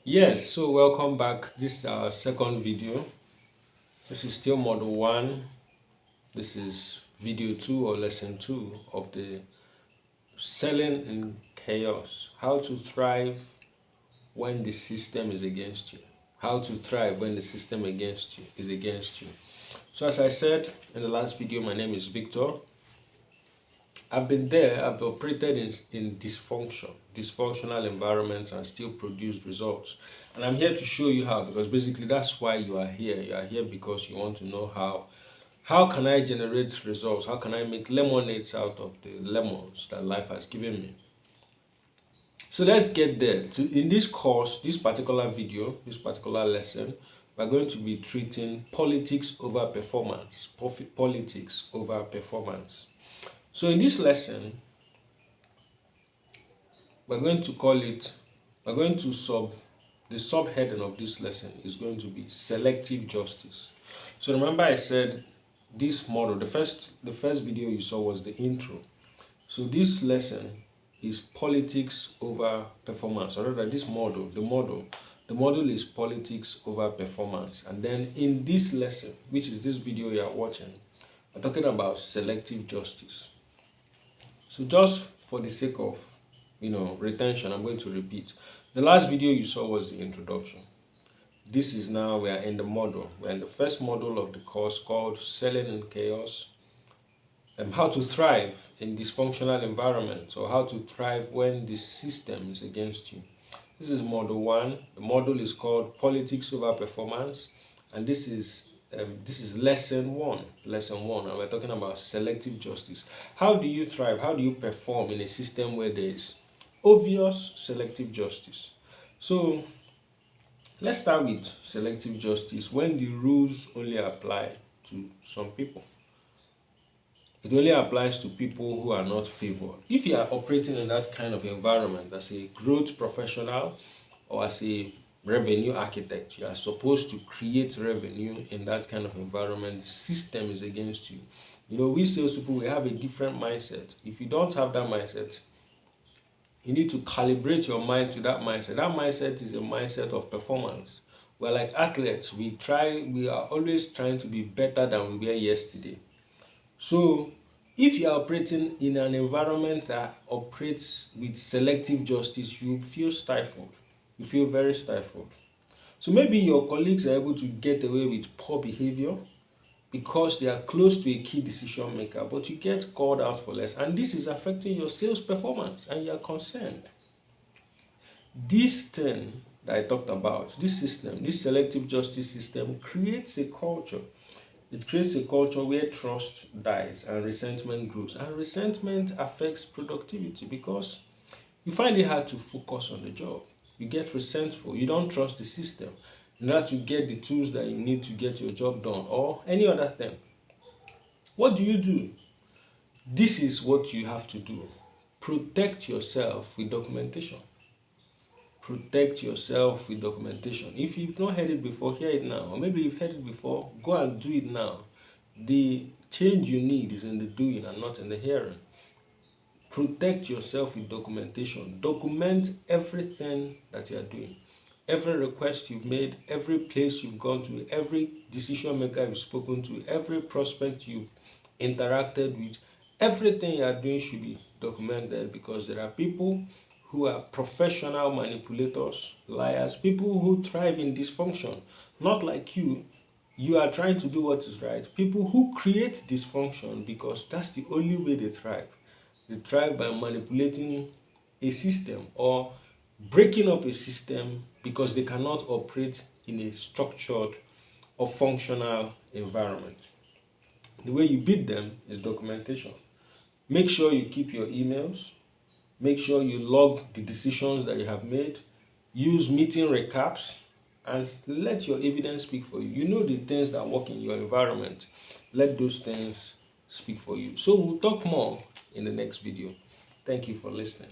Yes, so welcome back. This is our second video. This is still model 1. This is video 2 or lesson 2 of the selling in chaos. How to thrive when the system is against you. How to thrive when the system against you is against you. So as I said in the last video, my name is Victor. I've been there, I've operated in dysfunctional environments and still produced results. And I'm here to show you how, because basically that's why you are here. You are here because you want to know how can I generate results? How can I make lemonades out of the lemons that life has given me? So let's get there. In this course, this particular video, this particular lesson, we're going to be treating politics over performance. Politics over performance. So in this lesson, we're going to call it, we're going to the subheading of this lesson is going to be selective justice. So remember I said this model, the first video you saw was the intro. So this lesson is politics over performance, or rather this model, the model is politics over performance. And then in this lesson, which is this video you are watching, we're talking about selective justice. So just for the sake of retention, I'm going to repeat. The last video you saw was the introduction. This is now, we are in the model. We're in the first model of the course called Selling in Chaos. How to thrive in dysfunctional environments, or how to thrive when the system is against you. This is model 1. The model is called Politics over Performance. And this is lesson 1, and we're talking about selective justice. How do you thrive? How do you perform in a system where there is obvious selective justice? So let's start with selective justice when the rules only apply to some people. It only applies to people who are not favored. If you are operating in that kind of environment as a growth professional or as a revenue architect, you are supposed to create revenue in that kind of environment. The system is against you. We salespeople, we have a different mindset. If you don't have that mindset, you need to calibrate your mind to that mindset. That mindset is a mindset of performance. We're like athletes. We are always trying to be better than we were yesterday. So if you are operating in an environment that operates with selective justice, you feel stifled. You feel very stifled. So maybe your colleagues are able to get away with poor behavior because they are close to a key decision maker, but you get called out for less, and this is affecting your sales performance, and you are concerned. This thing that I talked about, this system, this selective justice system, creates a culture. It creates a culture where trust dies and resentment grows. And resentment affects productivity because you find it hard to focus on the job. You get resentful. You don't trust the system in order to get the tools that you need to get your job done or any other thing. What do? This is what you have to do. Protect yourself with documentation. Protect yourself with documentation. If you've not heard it before, hear it now. Or maybe you've heard it before, go and do it now. The change you need is in the doing and not in the hearing. Protect yourself with documentation. Document everything that you are doing. Every request you've made, every place you've gone to, every decision maker you've spoken to, every prospect you've interacted with, everything you are doing should be documented, because there are people who are professional manipulators, liars, people who thrive in dysfunction. Not like you are trying to do what is right. People who create dysfunction because that's the only way they thrive. They thrive by manipulating a system or breaking up a system because they cannot operate in a structured or functional environment. The way you beat them is documentation. Make sure you keep your emails. Make sure you log the decisions that you have made. Use meeting recaps and let your evidence speak for you. You know the things that work in your environment. Let those things speak for you. So we'll talk more in the next video. Thank you for listening.